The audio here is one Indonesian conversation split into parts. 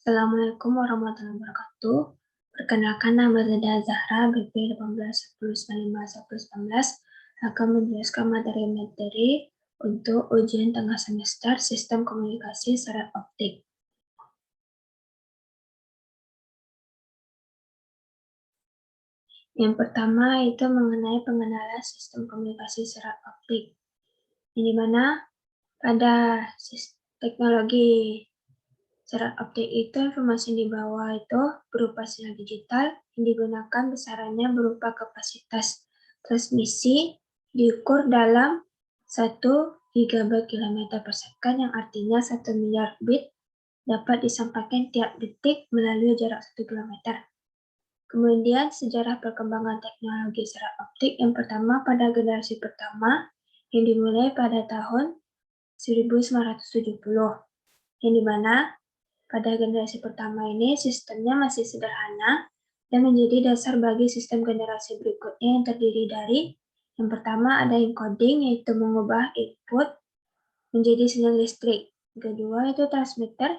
Assalamualaikum warahmatullahi wabarakatuh. Perkenalkan, nama Zeda Zahra, BP 18 akan menjelaskan materi-materi untuk ujian tengah semester Sistem Komunikasi Serat Optik. Yang pertama itu mengenai pengenalan sistem komunikasi serat optik, di mana pada teknologi serat optik itu informasi di bawah itu berupa sinyal digital yang digunakan besarannya berupa kapasitas transmisi diukur dalam 1 GB kilometer per second, yang artinya 1 miliar bit dapat disampaikan tiap detik melalui jarak 1 km. Kemudian sejarah perkembangan teknologi serat optik yang pertama pada generasi pertama yang dimulai pada tahun 1970, yang dimana pada generasi pertama ini sistemnya masih sederhana dan menjadi dasar bagi sistem generasi berikutnya yang terdiri dari yang pertama ada encoding, yaitu mengubah input menjadi sinyal listrik. Kedua itu transmitter,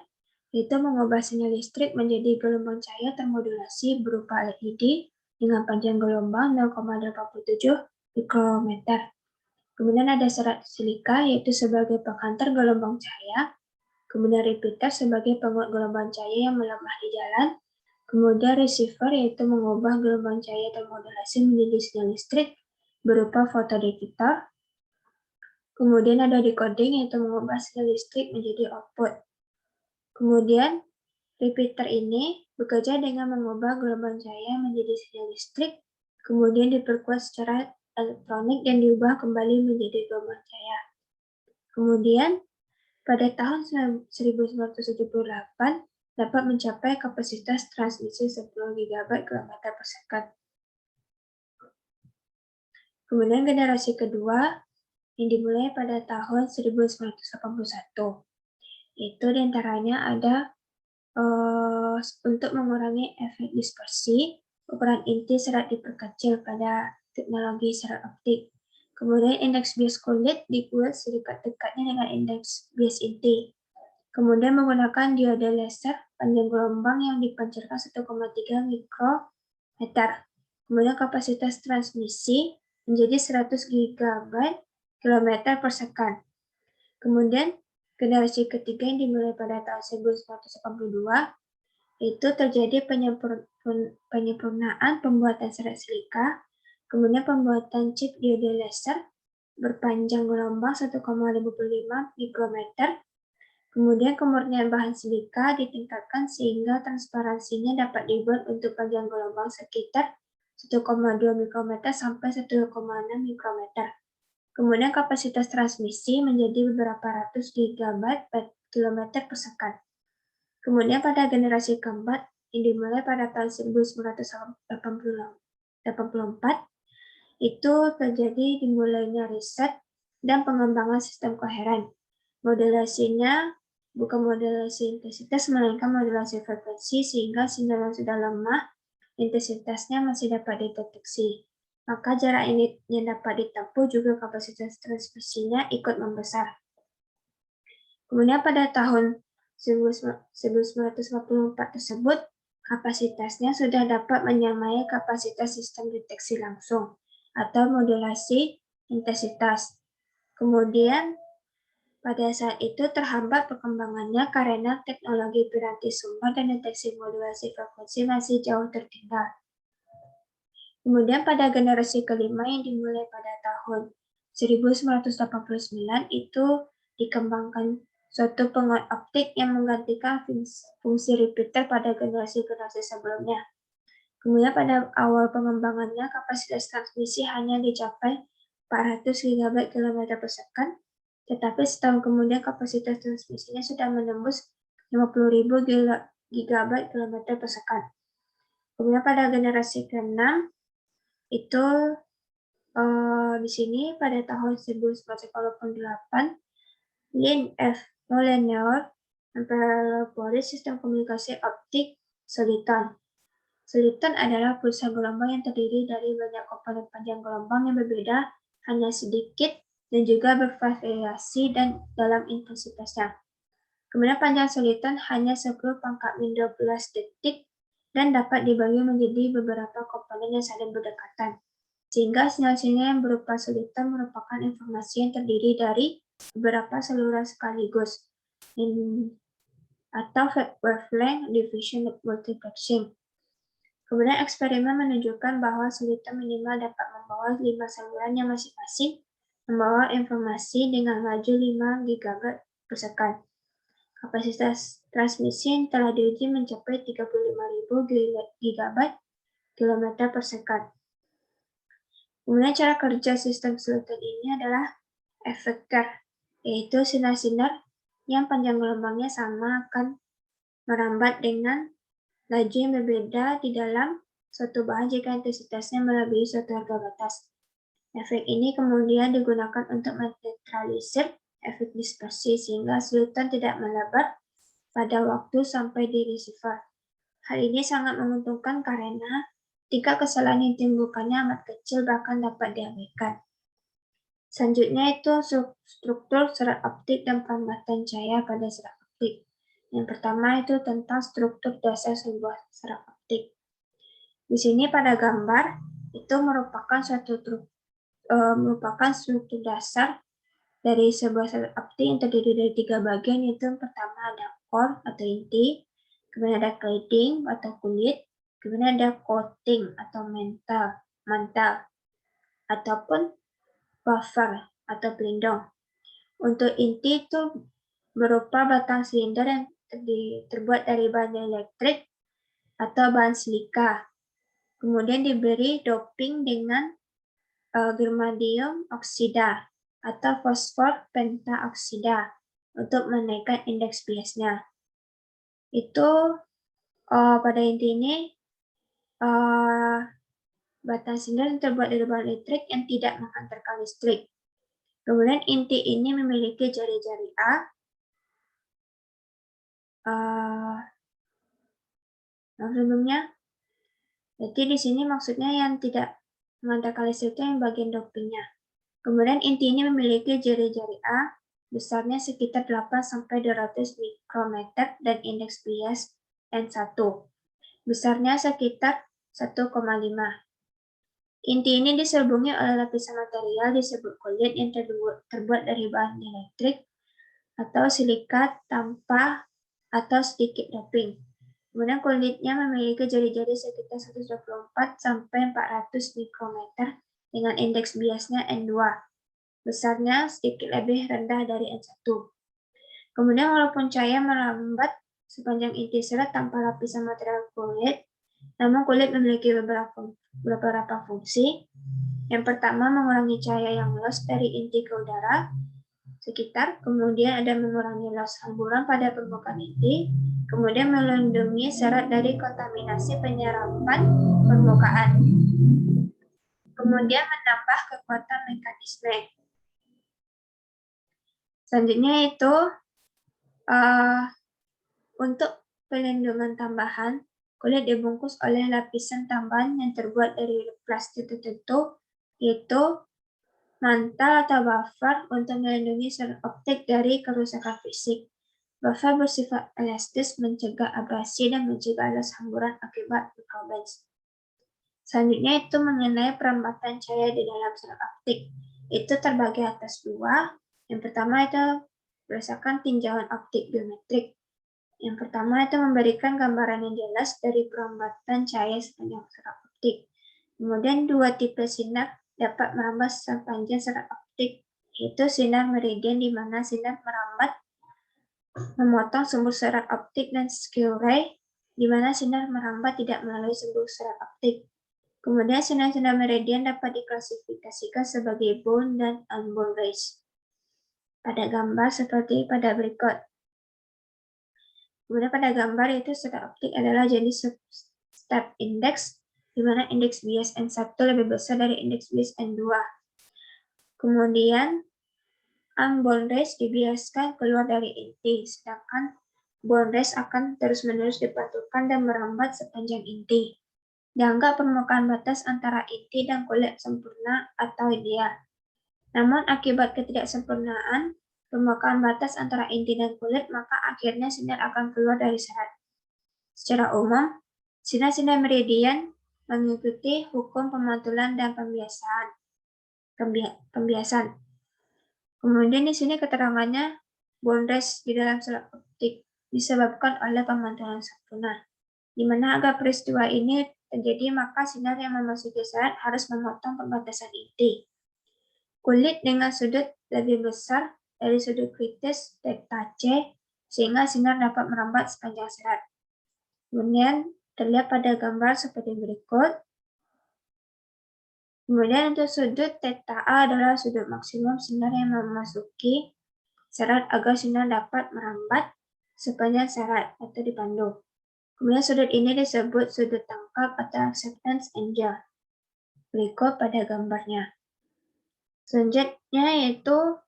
yaitu mengubah sinyal listrik menjadi gelombang cahaya termodulasi berupa LED dengan panjang gelombang 0,87 mikrometer. Kemudian ada serat silika, yaitu sebagai penghantar gelombang cahaya. Kemudian repeater sebagai penguat gelombang cahaya yang melemah di jalan. Kemudian receiver, yaitu mengubah gelombang cahaya termodulasi menjadi sinyal listrik berupa fotodetektor. Kemudian ada decoding, yaitu mengubah sinyal listrik menjadi output. Kemudian repeater ini bekerja dengan mengubah gelombang cahaya menjadi sinyal listrik, kemudian diperkuat secara elektronik dan diubah kembali menjadi gelombang cahaya. Kemudian pada tahun 1978 dapat mencapai kapasitas transmisi 10 GB kilometer per second. Kemudian generasi kedua yang dimulai pada tahun 1981. Itu diantaranya ada untuk mengurangi efek dispersi, ukuran inti serat diperkecil pada teknologi serat optik. Kemudian indeks bias kulit dibuat sedekat-dekatnya dengan indeks bias inti. Kemudian menggunakan diode laser panjang gelombang yang dipancarkan 1,3 mikrometer. Kemudian kapasitas transmisi menjadi 100 GB kilometer per second. Kemudian generasi ketiga yang dimulai pada tahun 1982 itu terjadi penyempurnaan pembuatan serat silika, kemudian pembuatan chip diode laser berpanjang gelombang 1,55 mikrometer. Kemudian kemurnian bahan silika ditingkatkan sehingga transparansinya dapat dibuat untuk panjang gelombang sekitar 1,2 mikrometer sampai 1,6 mikrometer. Kemudian kapasitas transmisi menjadi beberapa ratus gigabyte per kilometer per second. Kemudian pada generasi keempat yang dimulai pada tahun 1984 itu terjadi dimulainya riset dan pengembangan sistem koheren. Modulasinya bukan modulasi intensitas melainkan modulasi frekuensi, sehingga sinyal yang sudah lemah intensitasnya masih dapat dideteksi. Maka jarak yang dapat ditempuh juga kapasitas transmisinya ikut membesar. Kemudian pada tahun 1954 tersebut, kapasitasnya sudah dapat menyamai kapasitas sistem deteksi langsung atau modulasi intensitas. Kemudian pada saat itu terhambat perkembangannya karena teknologi piranti sumber dan deteksi modulasi frekuensi masih jauh tertinggal. Kemudian pada generasi kelima yang dimulai pada tahun 1989 itu dikembangkan suatu penguat optik yang menggantikan fungsi repeater pada generasi-generasi sebelumnya. Kemudian pada awal pengembangannya kapasitas transmisi hanya dicapai 400 GB kilometer per second, tetapi setahun kemudian kapasitas transmisinya sudah menembus 50.000 GB kilometer per second. Kemudian pada generasi ke-6 itu di sini pada tahun 1988 Lin F. Molyneux mempelopori sistem komunikasi optik Soliton. Soliton adalah pulsa gelombang yang terdiri dari banyak komponen panjang gelombang yang berbeda hanya sedikit dan juga bervariasi dan dalam intensitasnya. Kemudian panjang sulitan hanya 10⁻12 detik dan dapat dibagi menjadi beberapa komponen yang saling berdekatan. Sehingga sinyal-sinyal yang berupa sulitan merupakan informasi yang terdiri dari beberapa saluran sekaligus, atau wavelength diffusion multiplexing. Kemudian eksperimen menunjukkan bahwa sulitan minimal dapat membawa 5 saluran yang masing-masing membawa informasi dengan laju 5 GB per second. Kapasitas transmisi yang telah diuji mencapai 35.000 GB kilometer per second. Kemudian cara kerja sistem sulitan ini adalah efektor, yaitu sinar-sinar yang panjang gelombangnya sama akan merambat dengan laju yang berbeda di dalam suatu bahan jika intensitasnya melebihi suatu harga batas. Efek ini kemudian digunakan untuk menetralisir efek dispersi sehingga sulitan tidak melebar pada waktu sampai di receiver. Hal ini sangat menguntungkan karena tingkat kesalahan yang ditimbulkannya amat kecil bahkan dapat diabaikan. Selanjutnya itu struktur serat optik dan perambatan cahaya pada serat optik. Yang pertama itu tentang struktur dasar sebuah serat optik. Di sini pada gambar itu merupakan struktur dasar dari sebuah serat optik yang terdiri dari 3 bagian, yaitu yang pertama ada core atau inti, kemudian ada cladding atau kulit, kemudian ada coating atau mantel, ataupun buffer atau pelindung. Untuk inti itu berupa batang silinder yang terbuat dari bahan elektrik atau bahan silika. Kemudian diberi doping dengan germanium oksida atau fosfor pentaoksida untuk menaikkan indeks biasnya. Itu pada inti ini batang silinder yang terbuat dari bahan elektrik yang tidak menghantarkan listrik. Kemudian inti ini memiliki jari-jari A, sebelumnya. Jadi di sini maksudnya yang tidak menghantarkan listrik itu yang bagian dopingnya. Kemudian inti ini memiliki jari-jari A, besarnya sekitar 8-200 mikrometer dan indeks bias N1, besarnya sekitar 1,5. Inti ini diselubungi oleh lapisan material disebut kulit yang terbuat dari bahan elektrik atau silika tanpa atau sedikit doping. Kemudian kulitnya memiliki jari-jari sekitar 124-400 mikrometer dengan indeks biasnya N2, besarnya sedikit lebih rendah dari N1. Kemudian walaupun cahaya merambat sepanjang inti serat tanpa lapisan material kulit, namun kulit memiliki beberapa fungsi. Yang pertama, mengurangi cahaya yang loss dari inti ke udara sekitar, kemudian ada mengurangi loss hamburan pada permukaan inti, kemudian melindungi serat dari kontaminasi penyerapan permukaan, kemudian menambah kekuatan mekanisme. Selanjutnya itu untuk pelindungan tambahan, kulit dibungkus oleh lapisan tambahan yang terbuat dari plastik tertentu, yaitu mantel atau buffer untuk melindungi serat optik dari kerusakan fisik. Buffer bersifat elastis, mencegah abrasi, dan mencegah loss hamburan akibat microburns. Selanjutnya itu mengenai perambatan cahaya di dalam serat optik. Itu terbagi atas dua. Yang pertama itu berdasarkan tinjauan optik biometrik. Yang pertama itu memberikan gambaran yang jelas dari perambatan cahaya sepanjang serat optik. Kemudian dua tipe sinar dapat merambat sepanjang serat optik, yaitu sinar meridian di mana sinar merambat memotong sumber serat optik, dan skew ray di mana sinar merambat tidak melalui sumber serat optik. Kemudian sinar-sinar meridian dapat diklasifikasikan sebagai bound dan unbound rays pada gambar seperti pada berikut. Kemudian pada gambar itu serat optik adalah jenis step index, di mana indeks bias N1 lebih besar dari indeks bias N2. Kemudian unbound rays dibiaskan keluar dari inti, sedangkan bound rays akan terus-menerus dipantulkan dan merambat sepanjang inti. Dianggap permukaan batas antara inti dan kulit sempurna atau ideal. Namun akibat ketidaksempurnaan permukaan batas antara inti dan kulit, maka akhirnya sinar akan keluar dari serat. Secara umum, sinar-sinar meridian mengikuti hukum pemantulan dan pembiasan. Kemudian di sini keterangannya bondage di dalam serat optik disebabkan oleh pemantulan sempurna, di mana agar peristiwa ini terjadi maka sinar yang memasuki serat harus memotong perbatasan inti. Kulit dengan sudut lebih besar dari sudut kritis delta C sehingga sinar dapat merambat sepanjang serat. Kemudian terlihat pada gambar seperti berikut. Kemudian untuk sudut theta A adalah sudut maksimum sinar yang memasuki serat agar sinar dapat merambat sepanjang serat atau dipandu. Kemudian sudut ini disebut sudut tangkap atau acceptance angle. Berikut pada gambarnya. Selanjutnya yaitu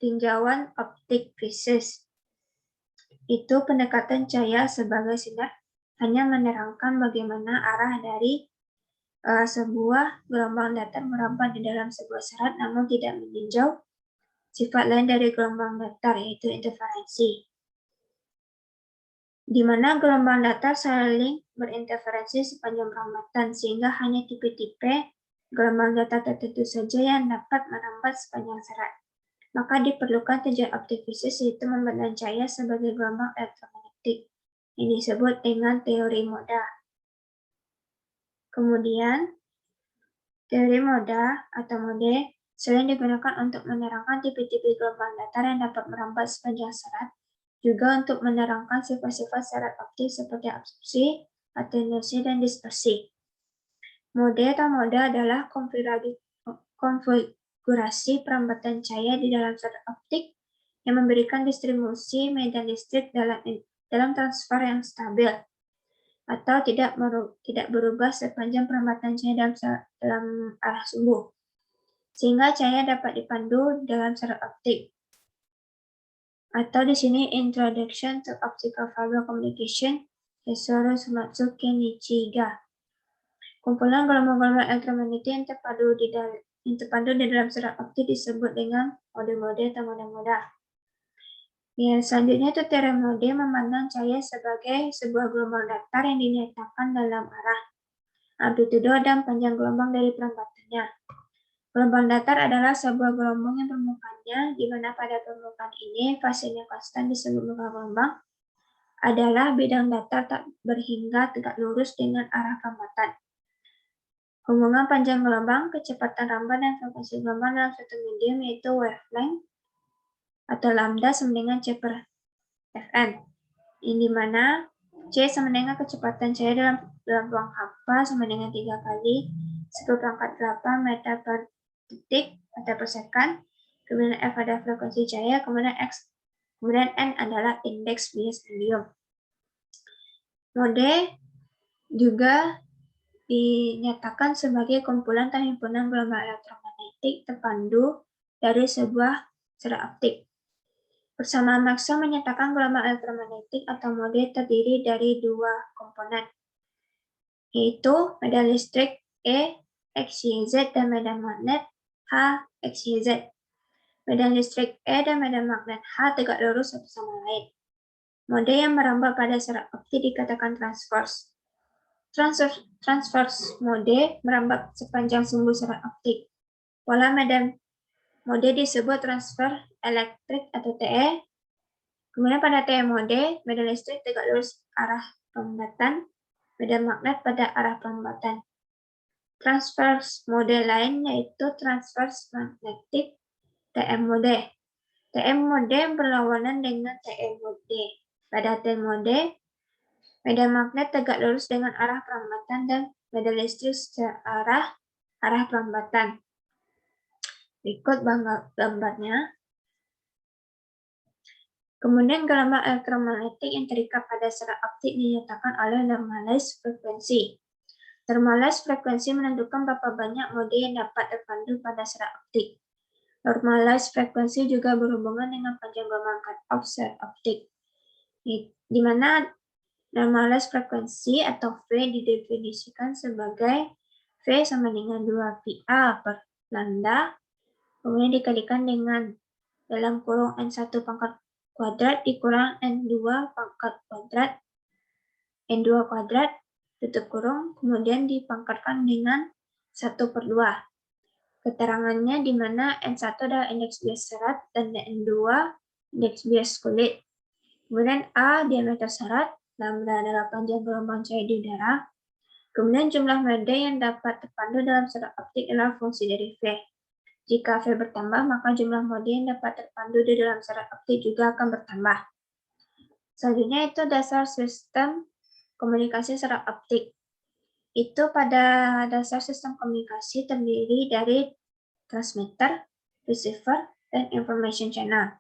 tinjauan optik fisis. Itu pendekatan cahaya sebagai sinar hanya menerangkan bagaimana arah dari sebuah gelombang datar merambat di dalam sebuah serat, namun tidak meninjau sifat lain dari gelombang datar, yaitu interferensi. Di mana gelombang datar saling berinterferensi sepanjang perambatan, sehingga hanya tipe-tipe gelombang datar tertentu saja yang dapat merambat sepanjang serat. Maka diperlukan tinjauan optik fisis, yaitu memandang cahaya sebagai gelombang elektromagnetik, yang disebut dengan teori moda. Kemudian, teori moda atau mode selain digunakan untuk menerangkan tipe-tipe gelombang datar yang dapat merambat sepanjang serat, juga untuk menerangkan sifat-sifat serat optik seperti absorpsi, atenuasi, dan dispersi. Mode atau moda adalah konfigurasi perambatan cahaya di dalam serat optik yang memberikan distribusi medan listrik dalam transfer yang stabil atau tidak berubah sepanjang perambatan cahaya dalam arah sumbu, sehingga cahaya dapat dipandu dalam serat optik. Atau di sini Introduction to Optical Fiber Communication, Yasuro Sumatsu Kenichiga. Kumpulan gelombang-gelombang elektromagnetik yang terpadu di dalam serat optik disebut dengan mode-mode atau moda-moda. Yang selanjutnya itu teori mode memandang cahaya sebagai sebuah gelombang datar yang dinyatakan dalam arah, amplitudo, dan panjang gelombang dari perambatannya. Gelombang datar adalah sebuah gelombang yang permukaannya, di mana pada permukaan ini fasenya konstan disebut muka gelombang, adalah bidang datar tak berhingga tegak lurus dengan arah perambatan. Hubungan panjang gelombang, kecepatan rambat, dan frekuensi gelombang dalam suatu medium yaitu wavelength atau lambda sama dengan C per Fn, yang dimana C sama dengan kecepatan cahaya dalam ruang hampa sama dengan 3 kali 10⁸ meter per detik atau per second. Kemudian F adalah frekuensi cahaya, kemudian N adalah indeks bias medium. Mode juga dinyatakan sebagai kumpulan atau himpunan gelombang elektromagnetik terpandu dari sebuah serat optik. Persamaan Maxwell menyatakan gelombang elektromagnetik atau mode terdiri dari dua komponen, yaitu medan listrik E, XYZ, dan medan magnet H, XYZ. Medan listrik E dan medan magnet H tegak lurus satu sama lain. Mode yang merambat pada serat optik dikatakan transverse. Transverse mode merambat sepanjang sumbu serat optik. Pola medan mode disebut transfer elektrik atau TE. Kemudian pada TE mode, medan listrik tegak lurus arah perambatan, medan magnet pada arah perambatan. Transverse mode lain yaitu transverse magnetic TM mode. TM mode berlawanan dengan TE mode. Pada TE mode, medan magnet tegak lurus dengan arah perambatan dan medan listrik searah arah perambatan. Berikut gambarnya. Kemudian gelombang elektromagnetik yang terikat pada serat optik dinyatakan oleh normalized frekuensi. Normalized frekuensi menentukan berapa banyak mode yang dapat terpandu pada serat optik. Normalized frekuensi juga berhubungan dengan panjang gelombang cut-off serat optik, di mana normalized frekuensi atau V didefinisikan sebagai V sama dengan 2 PA per lambda, kemudian dikalikan dengan dalam kurung N1 pangkat kuadrat dikurang N2 pangkat kuadrat, N2 kuadrat, tutup kurung, kemudian dipangkatkan dengan 1/2. Keterangannya di mana N1 adalah indeks bias serat dan N2 indeks bias kulit. Kemudian A diameter serat, lambda adalah panjang gelombang cahaya di udara. Kemudian jumlah media yang dapat terpandu dalam serat optik adalah fungsi dari V. Jika V bertambah, maka jumlah mode yang dapat terpandu di dalam serat optik juga akan bertambah. Selanjutnya itu dasar sistem komunikasi serat optik. Itu pada dasar sistem komunikasi terdiri dari transmitter, receiver, dan information channel.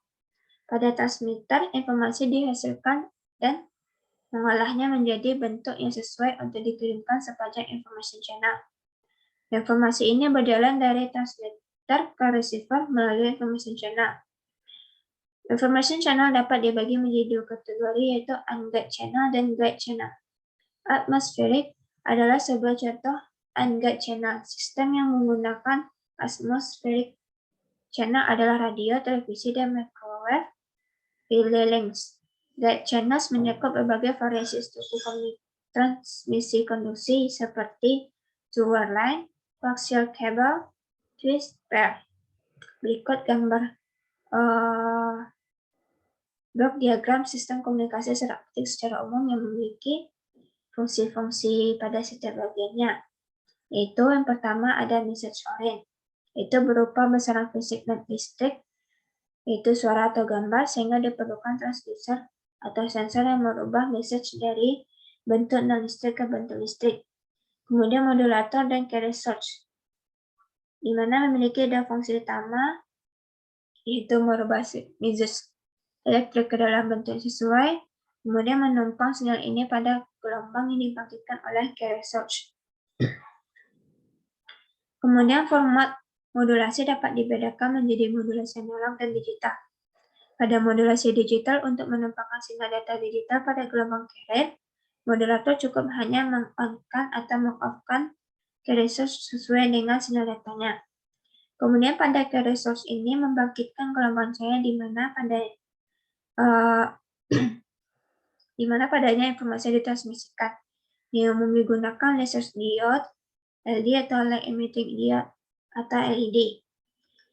Pada transmitter, informasi dihasilkan dan mengolahnya menjadi bentuk yang sesuai untuk dikirimkan sepanjang information channel. Informasi ini berjalan dari transmitter ke receiver melalui information channel. Information channel dapat dibagi menjadi dua kategori, yaitu unguided channel dan guided channel. Atmospheric adalah sebuah contoh unguided channel. Sistem yang menggunakan atmospheric channel adalah radio, televisi, dan microwave relay links. Guided channels mencakup berbagai variasi struktur transmisi konduksi seperti two-wire line, coaxial cable, twist pair. Berikut gambar blok diagram sistem komunikasi serat optik secara umum yang memiliki fungsi-fungsi pada setiap bagiannya. Yaitu yang pertama ada message orient, itu berupa besaran fisik dan listrik, yaitu suara atau gambar, sehingga diperlukan transducer atau sensor yang merubah message dari bentuk non-listrik ke bentuk listrik. Kemudian modulator dan carrier source, di mana memiliki dua fungsi utama, yaitu merubah message elektrik ke dalam bentuk sesuai, kemudian menumpang sinyal ini pada gelombang yang dibangkitkan oleh carrier source. Kemudian format modulasi dapat dibedakan menjadi modulasi analog dan digital. Pada modulasi digital, untuk menumpangkan sinyal data digital pada gelombang carrier, modulator cukup hanya meng-on-kan atau meng-off-kan carrier source sesuai dengan sinyal datanya. Kemudian pada carrier source ini membangkitkan gelombang cahaya di mana padanya informasi ditransmisikan. Yang menggunakan laser diode, LED atau light emitting diode atau LED.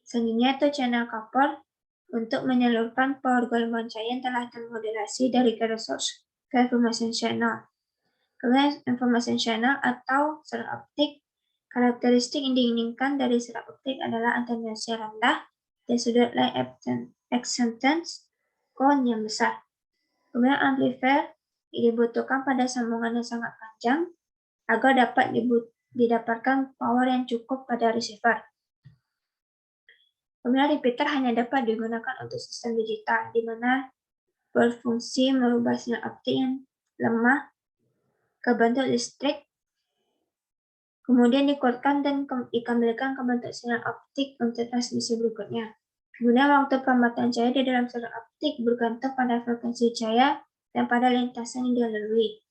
Selanjutnya itu channel coupler untuk menyalurkan power gelombang cahaya yang telah termodulasi dari carrier source ke information channel. Kemudian information channel atau serat optik, karakteristik yang diinginkan dari serat optik adalah atenuasi rendah dan sudut light acceptance cone yang besar. Kemudian amplifier dibutuhkan pada sambungan yang sangat panjang agar dapat didapatkan power yang cukup pada receiver. Kemudian repeater hanya dapat digunakan untuk sistem digital, di mana berfungsi merubah sinyal optik yang lemah ke bentuk listrik, kemudian dikuatkan dan dikembalikan ke bentuk sinyal optik untuk transmisi berikutnya. Kemudian waktu perlambatan cahaya di dalam serat optik bergantung pada frekuensi cahaya dan pada lintasan yang dilalui.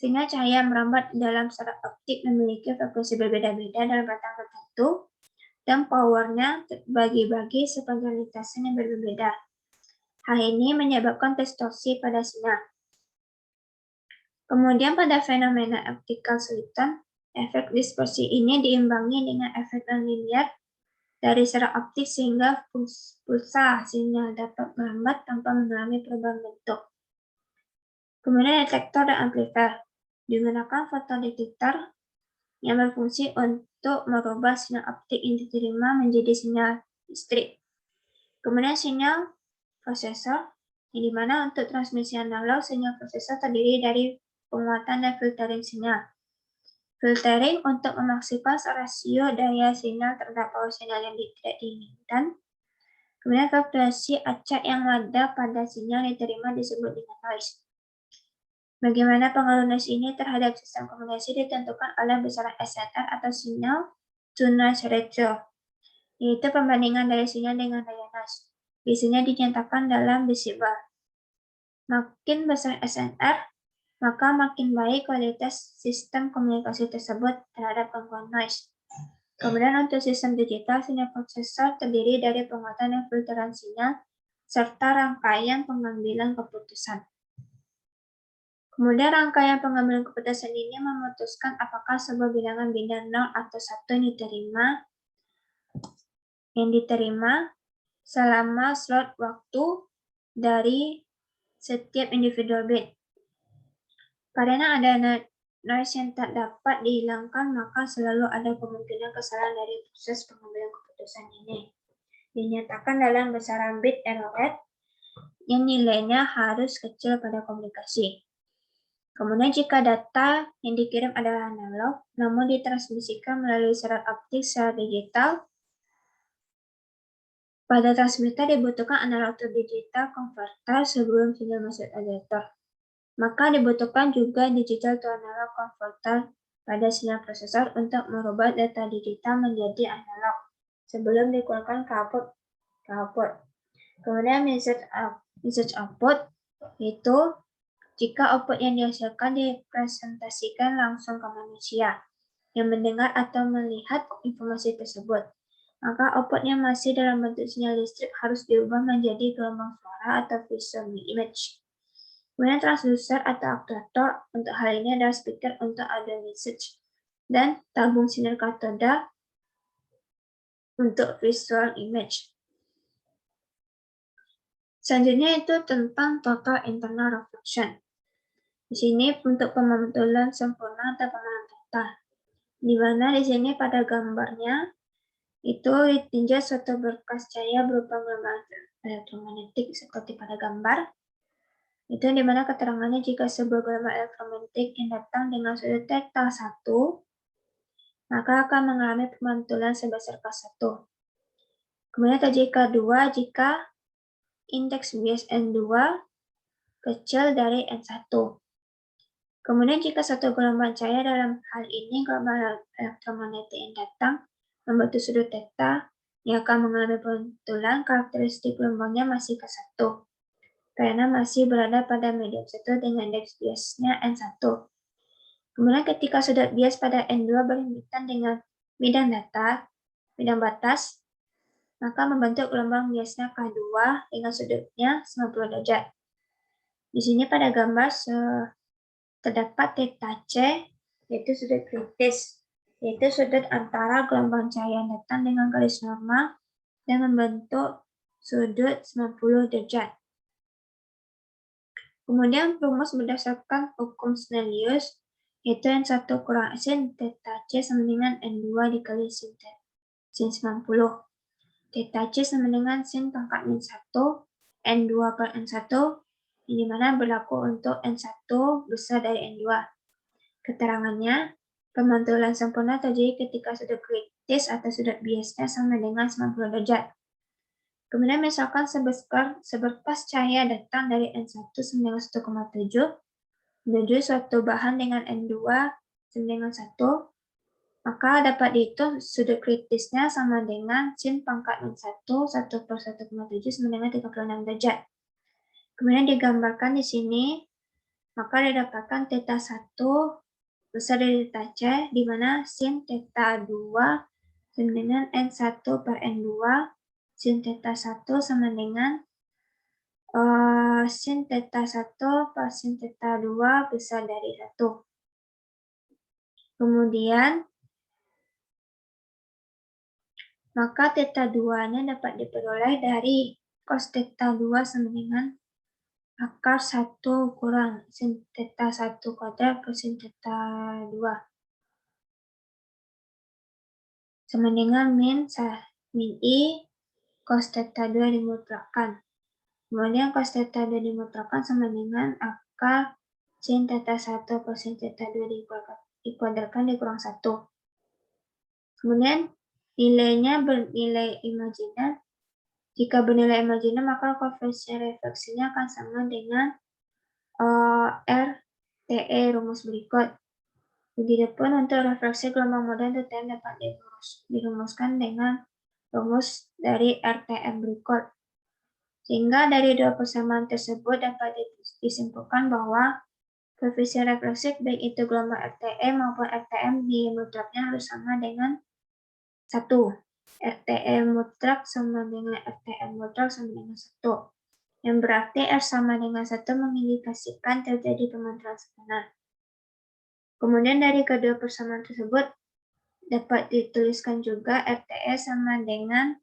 Sehingga cahaya merambat dalam serat optik memiliki frekuensi berbeda-beda dalam rentang tertentu, dan powernya terbagi-bagi sepanjang lintasan yang berbeda. Hal ini menyebabkan distorsi pada sinyal. Kemudian pada fenomena optical Sullivan, efek distorsi ini diimbangi dengan efek non-linear dari serat optik sehingga pulsa sinyal dapat merambat tanpa mengalami perubahan bentuk. Kemudian detektor dan amplifier digunakan fotodetektor yang berfungsi untuk merubah sinyal optik yang diterima menjadi sinyal listrik. Kemudian sinyal prosesor, yang dimana untuk transmisi analog sinyal prosesor terdiri dari penguatan dan filtering sinyal. Filtering untuk memaksimalkan rasio daya sinyal terhadap power sinyal yang tidak diinginkan. Kemudian fluktuasi acak yang ada pada sinyal yang diterima disebut dengan noise. Bagaimana pengaruh noise ini terhadap sistem komunikasi ditentukan oleh besaran SNR atau signal to noise ratio, yaitu perbandingan daya sinyal dengan daya noise. Biasanya dinyatakan dalam desibel. Makin besar SNR, maka makin baik kualitas sistem komunikasi tersebut terhadap gangguan noise. Kemudian untuk sistem digital, sinyal prosesor terdiri dari penguatan dan filteran sinyal, serta rangkaian pengambilan keputusan. Kemudian rangkaian pengambilan keputusan ini memutuskan apakah sebuah bilangan biner 0 atau 1 yang diterima selama slot waktu dari setiap individual bit. Karena ada noise yang tak dapat dihilangkan, maka selalu ada kemungkinan kesalahan dari proses pengambilan keputusan ini. Dinyatakan dalam besaran bit error rate yang nilainya harus kecil pada komunikasi. Kemudian jika data yang dikirim adalah analog, namun ditransmisikan melalui serat optik secara digital, pada transmitter dibutuhkan analog to digital converter sebelum sinyal masuk adapter. Maka dibutuhkan juga digital to analog converter pada sinyal prosesor untuk merubah data digital menjadi analog sebelum dikeluarkan ke output. Kemudian message output yaitu jika output yang dihasilkan dipresentasikan langsung ke manusia yang mendengar atau melihat informasi tersebut, maka output yang masih dalam bentuk sinyal listrik harus diubah menjadi gelombang suara atau visual image. Kemudian transducer atau aktuator untuk hal ini adalah speaker untuk audio message dan tabung sinyal katoda untuk visual image. Selanjutnya itu tentang total internal reflection. Di sini untuk pemantulan sempurna atau pengenalan total. Di mana di sini pada gambarnya itu ditinjau suatu berkas cahaya berupa gelombang elektromagnetik seperti pada gambar. Itu di mana keterangannya jika sebuah gelombang elektromagnetik yang datang dengan sudut theta 1, maka akan mengalami pemantulan sebesar K1. Kemudian jika 2, jika indeks bias N2 kecil dari N1. Kemudian jika satu gelombang cahaya, dalam hal ini gelombang elektromagnetik yang datang membentuk sudut theta yang akan mengalami pemantulan, karakteristik gelombangnya masih K1 karena masih berada pada medium 1 dengan indeks biasnya N1. Kemudian ketika sudut bias pada N2 berhimpitan dengan bidang batas, maka membentuk gelombang biasnya K2 dengan sudutnya 90 derajat. Di sini pada gambar terdapat theta C, yaitu sudut kritis, yaitu sudut antara gelombang cahaya yang datang dengan garis normal dan membentuk sudut 90 derajat. Kemudian rumus berdasarkan hukum Snellius, yaitu N1 kurang sin theta C sama dengan N2 dikali sin 90. Theta C sama dengan sin pangkat min 1, N2 per N1, di mana berlaku untuk N1 besar dari N2. Keterangannya, pemantulan sempurna terjadi ketika sudut kritis atau sudut biasnya sama dengan 90 derajat. Kemudian misalkan seberkas cahaya datang dari N1 sama dengan 1,7 menuju suatu bahan dengan N2 sama dengan 1, maka dapat dihitung sudut kritisnya sama dengan sin pangkat min 1, 1 per 1,7 sama dengan 36 derajat. Kemudian digambarkan di sini, maka didapatkan theta 1 besar dari theta C, di mana sin theta 2 sama dengan N1 per N2, sin theta 1 sama dengan sin theta 1 per sin theta 2 besar dari 1. Kemudian, maka theta 2-nya dapat diperoleh dari cos theta 2 sama dengan akar 1 kurang sin theta 1 kuadrat per sin theta 2. Sama dengan min I cos theta 2 dimutlakkan. Kemudian cos theta 2 dimutlakkan sama dengan akar sin theta 1 per sin theta 2 dikuadratkan dikurang 1. Kemudian nilainya bernilai imajiner. Jika bernilai imajiner, maka koefisien refleksinya akan sama dengan RTE rumus berikut. Begitupun untuk refleksi gelombang modern TTM dapat dirumuskan dengan rumus dari RTM berikut. Sehingga dari dua persamaan tersebut dapat disimpulkan bahwa koefisien refleksi baik itu gelombang RTE maupun RTM di mutlaknya harus sama dengan RTE mutlak sama dengan RTM mutlak sama dengan 1. Yang berarti R sama dengan 1 mengindikasikan terjadi pemantulan sempurna. Kemudian dari kedua persamaan tersebut dapat dituliskan juga RTE sama dengan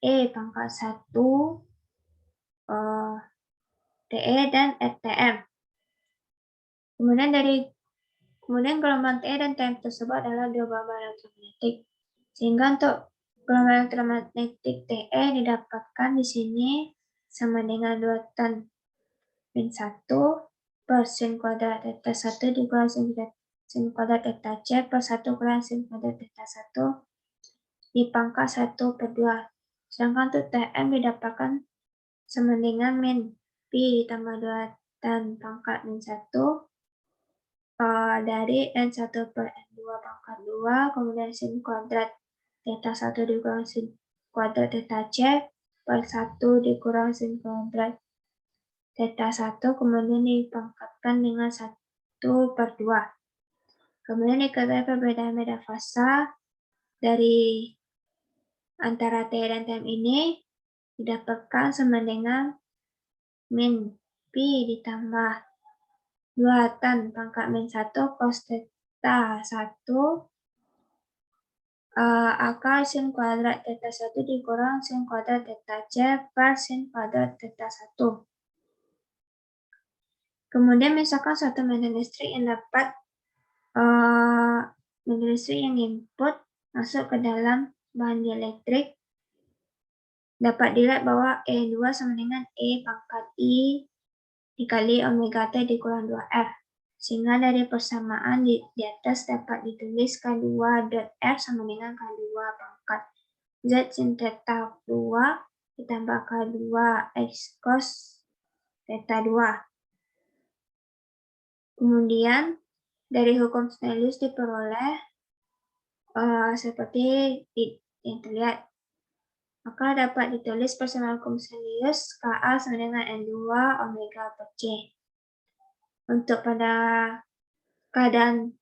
E pangkat 1 TE dan RTM. Kemudian gelombang TE dan TM tersebut adalah dua gelombang elektromagnetik. Sehingga untuk gelombang elektromagnetik TE didapatkan di sini sama dengan 2 tan min 1 per sin kuadrat theta 1 dikurangi sin kuadrat theta C per 1 kurangi sin kuadrat theta 1 dipangkat 1 per 2. Sedangkan untuk TM didapatkan sama dengan min Pi ditambah 2 tan pangkat min 1 dari N1 per N2 pangkat 2, kemudian sin kuadrat theta 1 dikurangi sin kuadrat theta C per 1 dikurangi sin kuadrat theta 1, kemudian dipangkatkan dengan 1 per 2. Kemudian diketahui perbedaan medan fasa dari antara T dan TM ini didapatkan sama dengan min Pi ditambah 2 tan pangkat min 1 cos theta 1 akar sin kuadrat theta 1 dikurang sin kuadrat theta C per sin kuadrat theta 1. Kemudian misalkan suatu medan listrik yang dapat medan listrik yang input masuk ke dalam bahan dielektrik, dapat dilihat bahwa E2 sama dengan E pangkat I dikali omega T dikurang 2R. Sehingga dari persamaan di atas dapat ditulis K2 dot R sama dengan K2 pangkat Z sin theta 2 ditambah K2 X cos theta 2. Kemudian dari hukum Snellius diperoleh seperti yang terlihat. Maka dapat ditulis persamaan hukum Snellius Ka sama dengan N2 omega per C. Untuk pada keadaan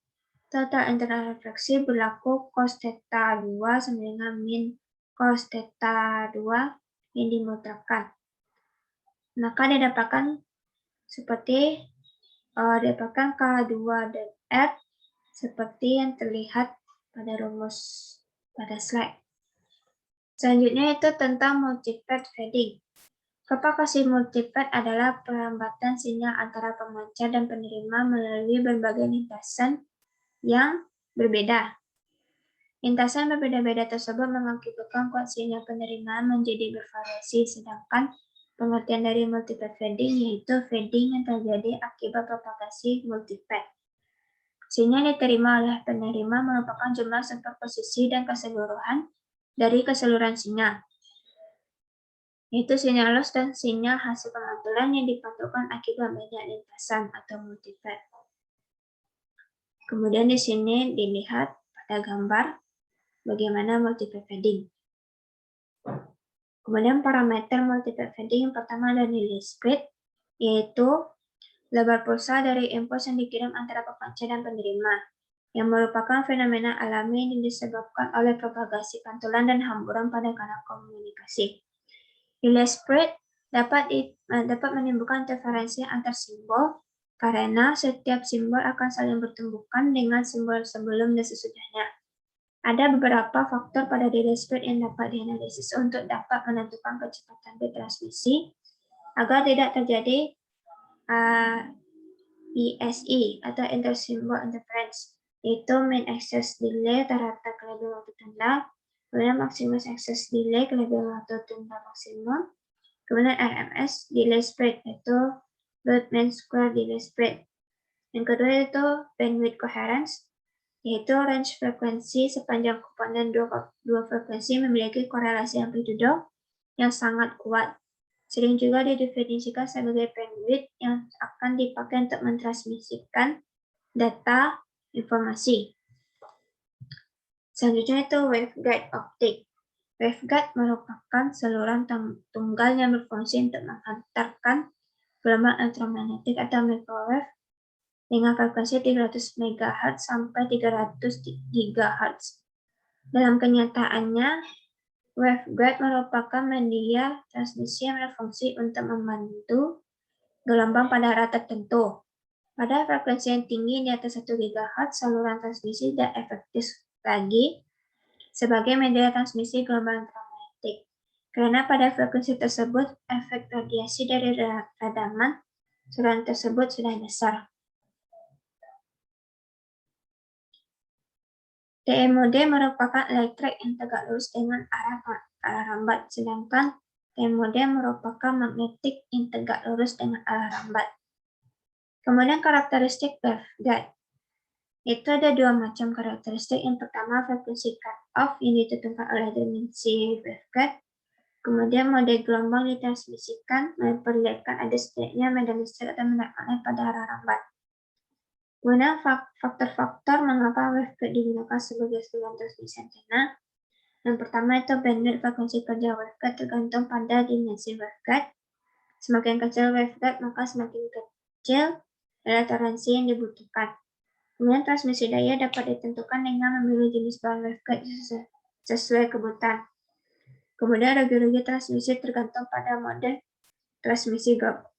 total internal refleksi berlaku cos theta 2 sama dengan min cos theta 2 yang dimutlakkan. Maka didapatkan seperti didapatkan K2 dan R seperti yang terlihat pada rumus pada slide. Selanjutnya itu tentang multipath fading. Propagasi multipath adalah perlambatan sinyal antara pemancar dan penerima melalui berbagai lintasan yang berbeda. Lintasan berbeda-beda tersebut mengakibatkan kuat sinyal penerimaan menjadi bervariasi, sedangkan pengertian dari multipath fading yaitu fading yang terjadi akibat propagasi multipath. Sinyal diterima oleh penerima merupakan jumlah superposisi dan keseluruhan dari keseluruhan sinyal, yaitu sinyal loss dan sinyal hasil pemantulan yang dipantulkan akibat banyak lintasan atau multipath. Kemudian di sini dilihat pada gambar bagaimana multipath fading. Kemudian parameter multipath fading yang pertama adalah delay spread, yaitu lebar pulsa dari impuls yang dikirim antara pemancar dan penerima, yang merupakan fenomena alami yang disebabkan oleh propagasi pantulan dan hamburan pada kanal komunikasi. Delay spread dapat menimbulkan interferensi antar simbol karena setiap simbol akan saling bertumbukan dengan simbol sebelum dan sesudahnya. Ada beberapa faktor pada delay spread yang dapat dianalisis untuk dapat menentukan kecepatan bit transmisi agar tidak terjadi ISI atau inter-symbol interference, yaitu mean access delay rata kelebihan waktu tanda, kemudian maximum access delay kelebihan waktu tanda maksimum, kemudian RMS delay spread yaitu root mean square delay spread. Yang kedua yaitu bandwidth coherence, yaitu range frekuensi sepanjang komponen dua frekuensi memiliki korelasi amplitudo yang sangat kuat. Sering juga didefinisikan sebagai bandwidth yang akan dipakai untuk mentransmisikan data informasi. Selanjutnya itu waveguide optik. Waveguide merupakan saluran tunggal yang berfungsi untuk menghantarkan gelombang elektromagnetik atau microwave dengan frekuensi 300 MHz sampai 300 GHz. Dalam kenyataannya, waveguide merupakan media transmisi yang berfungsi untuk membantu gelombang pada arah tertentu. Pada frekuensi yang tinggi di atas 1 GHz, saluran transmisi tidak efektif lagi sebagai media transmisi gelombang elektromagnetik. Karena pada frekuensi tersebut, efek radiasi dari radaman saluran tersebut sudah besar. TE mode merupakan elektrik yang tegak lurus dengan arah rambat, sedangkan TE mode merupakan magnetik yang tegak lurus dengan arah rambat. Kemudian karakteristik waveguide. Itu ada dua macam karakteristik. Yang pertama, frekuensi cut-off yang ditentukan oleh dimensi waveguide. Kemudian mode gelombang ditransmisikan memperlihatkan ada setidaknya medan listrik atau medan magnet pada arah rambat. Kemudian faktor-faktor mengapa waveguide digunakan sebagai saluran transmisi antena. Yang pertama itu bandwidth frekuensi kerja waveguide tergantung pada dimensi waveguide. Semakin kecil waveguide, maka semakin kecil daya toleransi yang dibutuhkan. Kemudian transmisi daya dapat ditentukan dengan memilih jenis bahan waveguide sesuai kebutuhan. Kemudian rugi-rugi transmisi tergantung pada mode transmisi gap.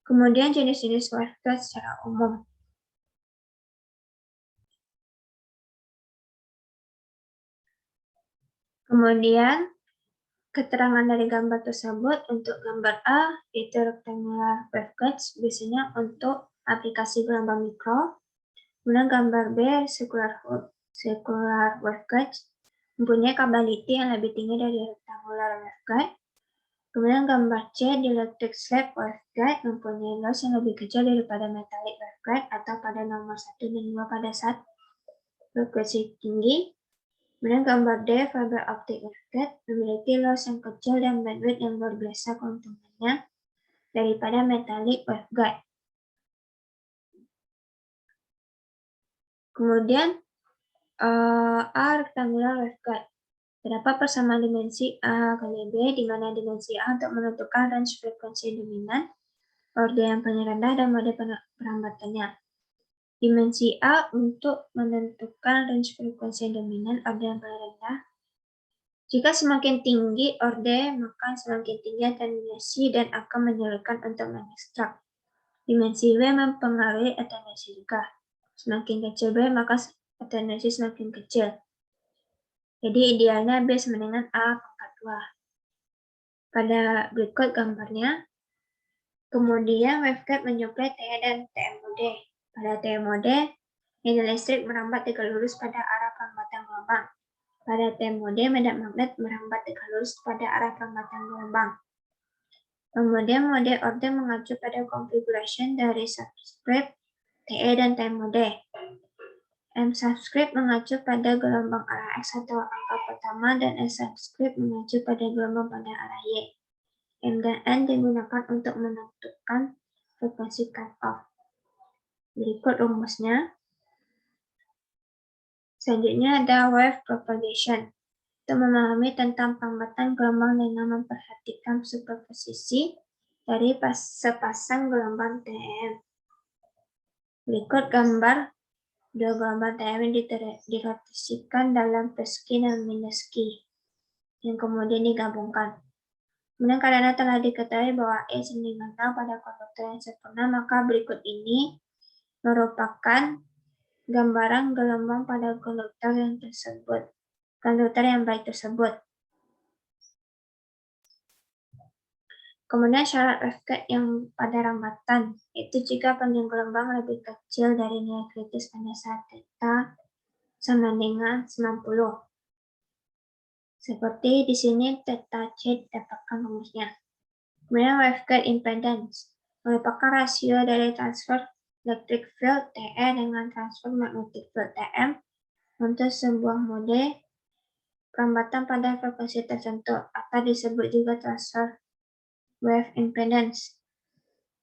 Kemudian jenis-jenis waveguide secara umum. Kemudian keterangan dari gambar tersebut untuk gambar A itu rectangular waveguides biasanya untuk aplikasi gelombang mikro. Kemudian gambar B circular waveguides mempunyai capability yang lebih tinggi dari rectangular waveguide. Kemudian gambar C dielectric slab waveguide mempunyai loss yang lebih kecil daripada metallic waveguide atau pada nomor 1 dan 2 pada saat frekuensi tinggi. Kemudian gambar D fiber optic waveguide memiliki loss yang kecil dan bandwidth yang luar biasa keuntungannya daripada metallic waveguide. Kemudian A rectangular waveguide. Terdapat persamaan dimensi A kali B, di mana dimensi A untuk menentukan range frekuensi dominan, orde yang paling rendah, dan mode perambatannya. Dimensi A untuk menentukan range frekuensi dominan, orde yang paling rendah. Jika semakin tinggi orde, maka semakin tinggi atenuasi dan akan menyulitkan untuk mengekstrak. Dimensi W mempengaruhi atenuasi juga. Semakin kecil B, maka atenuasi semakin kecil. Jadi idealnya B sama dengan A pangkat 2. Pada berikut gambarnya. Kemudian waveguide menyuplai TE dan TM mode. Pada TE mode, medan listrik merambat tegak lurus pada arah perambatan gelombang. Pada TM mode, medan magnet merambat tegak lurus pada arah perambatan gelombang. Kemudian mode orde mengacu pada configuration dari subscript TE dan TM mode. M subscript mengacu pada gelombang arah X atau angka pertama dan S subscript mengacu pada gelombang pada arah Y. M dan N digunakan untuk menentukan frekuensi cut-off. Berikut rumusnya. Selanjutnya ada wave propagation. Untuk memahami tentang perambatan gelombang dengan memperhatikan superposisi dari sepasang gelombang TM. Berikut gambar dua gelombang TM dirotasikan dalam plus Q dan minus Q yang kemudian digabungkan. Kemudian karena telah diketahui bahwa E sama pada konduktor yang sempurna, maka berikut ini merupakan gambaran gelombang pada konduktor yang baik tersebut. Kemudian syarat waveguide yang pada rambatan, itu jika panjang gelombang lebih kecil dari nilai kritis pada saat theta sama dengan 90. Seperti di sini theta C didapatkan rumusnya. Kemudian waveguide impedance merupakan rasio dari transfer electric field TE dengan transfer magnetic field TM untuk sebuah mode perambatan pada frekuensi tertentu atau disebut juga transfer wave impedance.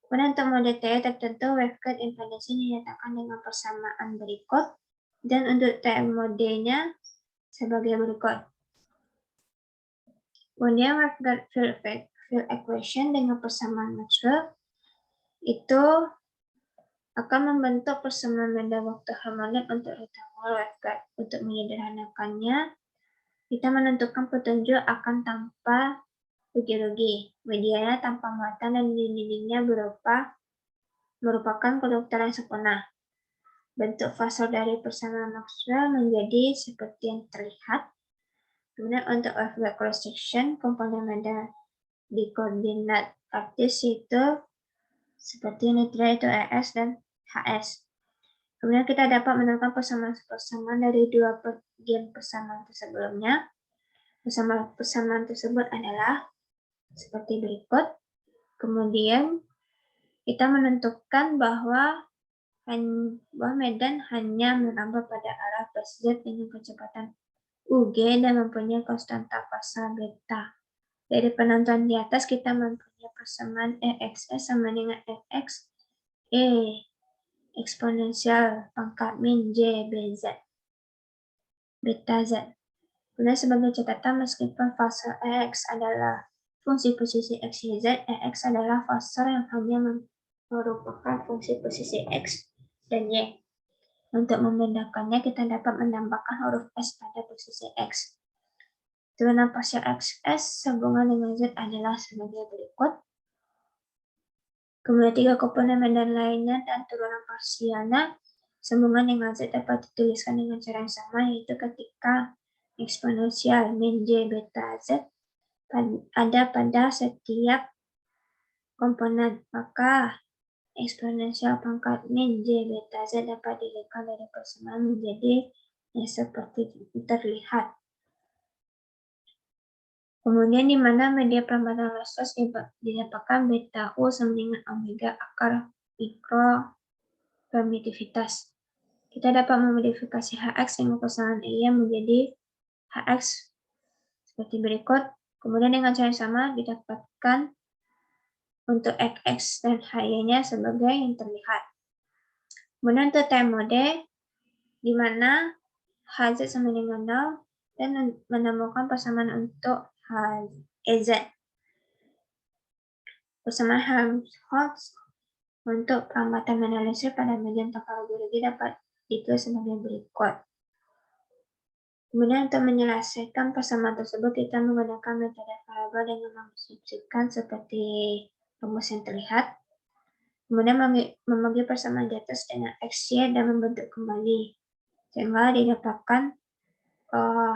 Kemudian untuk mode TE tertentu, waveguide impedance dinyatakan dengan persamaan berikut, dan untuk TM modenya sebagai berikut. Kemudian waveguide field equation dengan persamaan Maxwell itu akan membentuk persamaan medan waktu harmonik untuk rectangular waveguide. Untuk menyederhanakannya, kita menentukan petunjuk akan tanpa rugi-rugi. Medianya tanpa muatan dan dindingnya merupakan konduktor yang sempurna. Bentuk fasor dari persamaan Maxwell menjadi seperti yang terlihat. Kemudian untuk waveguide cross section, komponen medan di koordinat kartis yaitu seperti yang diterlihat itu ES dan HS. Kemudian kita dapat menemukan persamaan-persamaan dari dua bagian persamaan sebelumnya. Persamaan tersebut adalah seperti berikut. Kemudian kita menentukan bahwa medan hanya merambah pada arah plus Z dengan kecepatan UG dan mempunyai konstanta fasa beta. Dari penentuan di atas kita mempunyai persamaan EXS sama dengan FX eksponensial pangkat min J BZ beta Z. Kemudian sebagai catatan, meskipun fasor EX adalah fungsi posisi X, Y, Z, EX adalah fasor yang hanya merupakan fungsi posisi X dan Y. Untuk membedakannya, kita dapat menambahkan huruf S pada posisi X. Turunan parsial XS sambungan dengan Z adalah sebagai berikut. Kemudian tiga komponen medan lainnya dan turunan parsialnya sambungan dengan Z dapat dituliskan dengan cara yang sama, yaitu ketika eksponensial min J beta Z ada pada setiap komponen, maka eksponensial pangkat min J beta Z dapat direka dari persamaan menjadi yang seperti terlihat. Kemudian di mana media perlambatan lossless didapatkan beta U sama dengan omega akar mikro permitivitas. Kita dapat memodifikasi HX dengan persamaan EY menjadi HX seperti berikut. Kemudian dengan cara yang sama didapatkan untuk XX dan HY-nya sebagai yang terlihat. Kemudian untuk time mode, di mana HZ sama dengan 0 dan menemukan persamaan untuk HZ. Persamaan Helmholtz untuk perlambatan analisis pada medium topologi dapat ditulis sebagai berikut. Kemudian untuk menyelesaikan persamaan tersebut, kita menggunakan metode parabol dengan menginstruksikan seperti rumus yang terlihat. Kemudian membagi persamaan di atas dengan XY dan membentuk kembali, sehingga didapatkan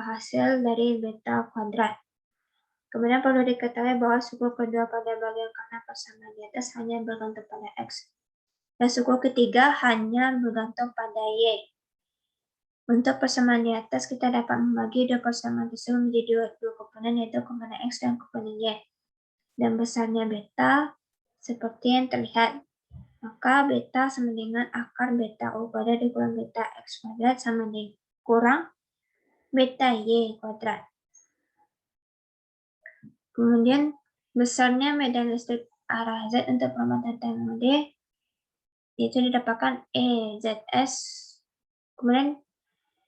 hasil dari beta kuadrat. Kemudian perlu diketahui bahwa suku kedua pada bagian kanan persamaan di atas hanya bergantung pada X. Dan suku ketiga hanya bergantung pada Y. Untuk persamaan di atas, kita dapat membagi dua persamaan tersebut menjadi dua komponen, yaitu komponen X dan komponen Y. Dan besarnya beta seperti yang terlihat. Maka beta sama dengan akar beta U kuadrat dikurang beta X kuadrat sama dengan kurang beta Y kuadrat. Kemudian besarnya medan listrik arah Z untuk perlambatan time mode yaitu didapatkan EZS. Kemudian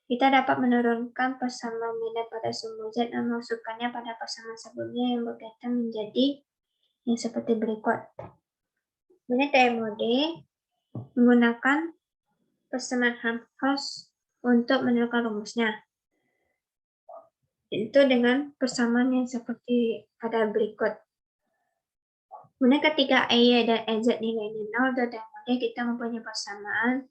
kita dapat menurunkan persamaan medan pada sumbu Z dan memasukkannya pada persamaan sebelumnya yang berkaitan menjadi yang seperti berikut. Kemudian time mode menggunakan persamaan Helmholtz untuk menentukan rumusnya. Itu dengan persamaan yang seperti pada berikut. Kemudian ketika EY dan EZ nilainya 0 dan time mode kita mempunyai persamaan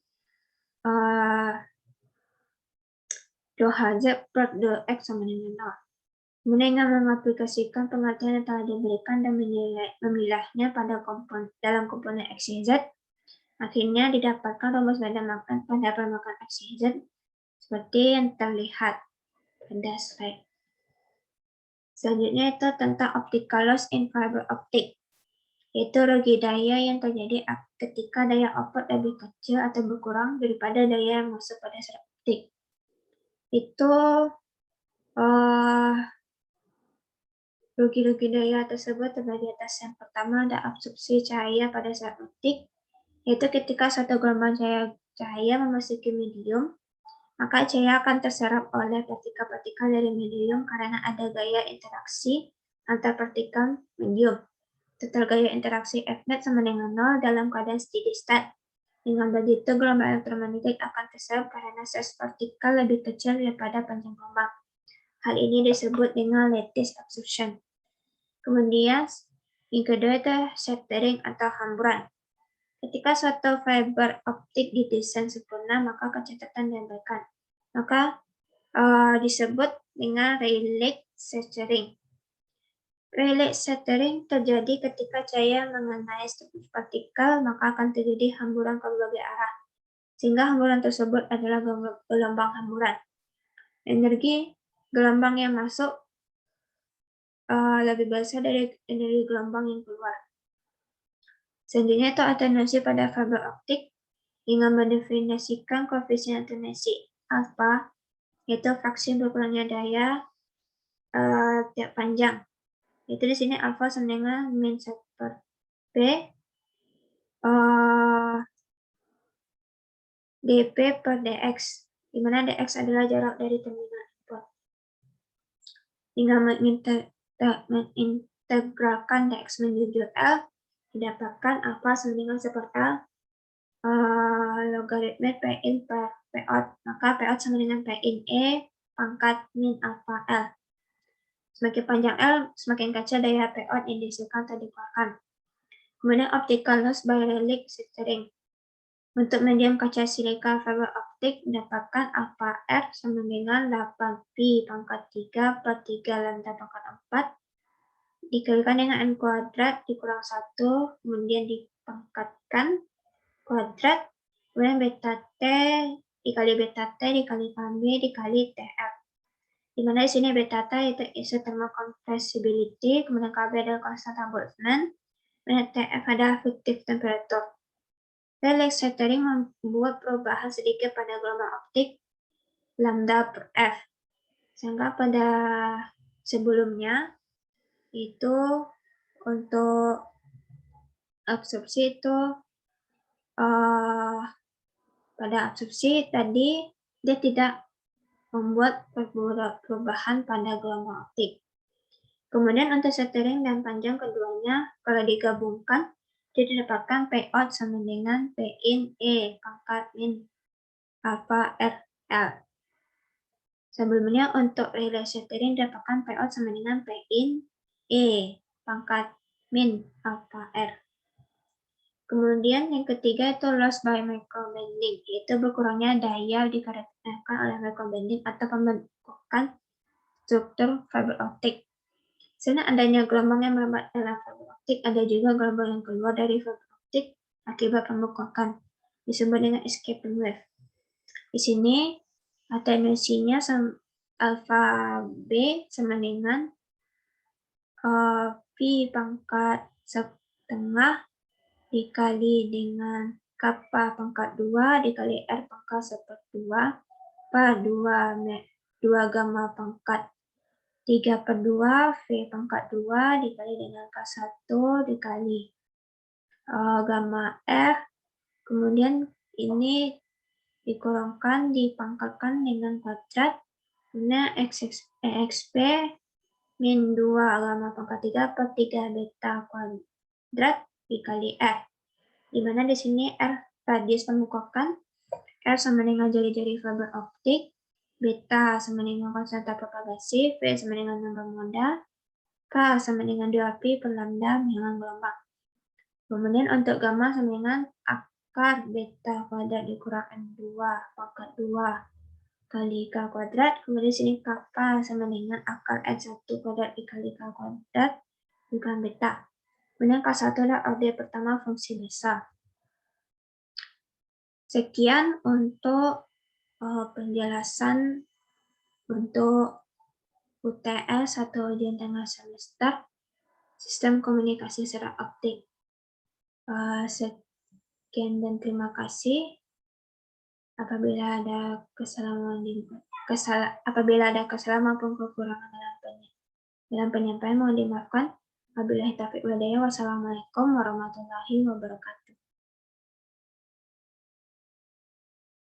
2Hz per 2X sama dengan 0. Kemudian dengan mengaplikasikan pengertian yang telah diberikan dan memilahnya dalam komponen X, Y, Z, akhirnya didapatkan rumus medan magnet pada permukaan X, Y, Z seperti yang terlihat pada slide. Selanjutnya itu tentang optical loss in fiber optic, yaitu rugi daya yang terjadi ketika daya output lebih kecil atau berkurang daripada daya yang masuk pada sirkuit optik. Itu rugi-rugi daya tersebut terbagi atas yang pertama ada absorpsi cahaya pada sirkuit optik, yaitu ketika suatu gelombang cahaya memasuki medium, maka cahaya akan terserap oleh partikel-partikel dari medium karena ada gaya interaksi antar partikel medium. Total gaya interaksi Fnet sama dengan 0 dalam keadaan steady state. Dengan begitu, gelombang elektromagnetik akan terserap karena size partikel lebih kecil daripada panjang gelombang. Hal ini disebut dengan lattice absorption. Kemudian, yang kedua itu scattering atau hamburan. Ketika suatu fiber optik didesain sempurna, maka kecepatan diabaikan. Maka disebut dengan Rayleigh scattering. Rayleigh scattering terjadi ketika cahaya mengenai partikel, maka akan terjadi hamburan ke berbagai arah, sehingga hamburan tersebut adalah gelombang hamburan. Energi gelombang yang masuk lebih besar dari energi gelombang yang keluar. Selanjutnya itu atenuasi pada fiber optik dengan mendefinisikan koefisien atenuasi alfa, yaitu fraksi berkurangnya daya tiap panjang. Yaitu di sini alfa sama dengan min 1/P dP per dx, di mana dx adalah jarak dari terminal input. Dengan mengintegralkan dx menjadi L, didapatkan alfa sama dengan 1/L logaritma Pin per Pout, maka Pout sama dengan Pin E pangkat min alfa L. Semakin panjang L, semakin kecil daya Pout yang dihasilkan atau dikeluarkan. Kemudian optical loss by Rayleigh scattering. Untuk medium kaca silika fiber optik, dapatkan alfa R sama dengan 8pi pangkat 3 per 3 lambda pangkat 4, dikalikan dengan N kuadrat dikurang 1, kemudian dipangkatkan kuadrat, kemudian beta T dikali beta T dikali KB dikali TF. Dimana di sini beta T itu isothermal compressibility, kemudian KB adalah konstanta Boltzmann, kemudian TF adalah fictive temperature. Rayleigh scattering membuat perubahan sedikit pada gelombang optik lambda per F. Sehingga pada sebelumnya itu untuk absorpsi itu pada absorpsi tadi dia tidak membuat perubahan pada gelombang optik. Kemudian untuk scattering dan panjang keduanya kalau digabungkan dia didapatkan Pout sama dengan Pin E pangkat min alfa RL. Sebelumnya untuk Rayleigh scattering didapatkan Pout sama dengan Pin E pangkat min alfa R. Kemudian yang ketiga itu loss by microbending, yaitu berkurangnya daya dikarenakan oleh microbending atau pembentukan struktur fiber optik. Selain adanya gelombang yang merambat dalam fiber optik, ada juga gelombang yang keluar dari fiber optik akibat pembengkakan, disebut dengan escaping wave. Di sini atenuasinya alfa B sama dengan pi pangkat setengah dikali dengan kappa pangkat 2 dikali R pangkat 1/2 per 2 gamma pangkat 3/2 V pangkat 2 dikali dengan K1 dikali gamma R. Kemudian ini dikurangkan, dipangkalkan dengan kuadrat. Kemudian EXP min 2 gamma pangkat 3 per 3 beta kuadrat dikali R. Di mana di sini R radius pembengkakan, R sama dengan jari-jari fiber optik, beta sama dengan konstanta propagasi, V sama dengan nomor modal, K sama dengan 2pi per lambda dengan gelombang. Kemudian untuk gamma sama dengan akar beta kuadrat dikurang N2 pangkat 2 kali K kuadrat, kemudian sini kappa sama dengan akar N1 kuadrat dikali K kuadrat dikurang beta. Kemudian K1 adalah order pertama fungsi besar. Sekian untuk penjelasan untuk UTS atau ujian tengah semester sistem komunikasi secara optik. Sekian dan terima kasih. Apabila ada kesalahan maupun kekurangan dalam penyampaian mohon dimaafkan. Wabillahi taufiq wal hidayah. Wassalamualaikum warahmatullahi wabarakatuh.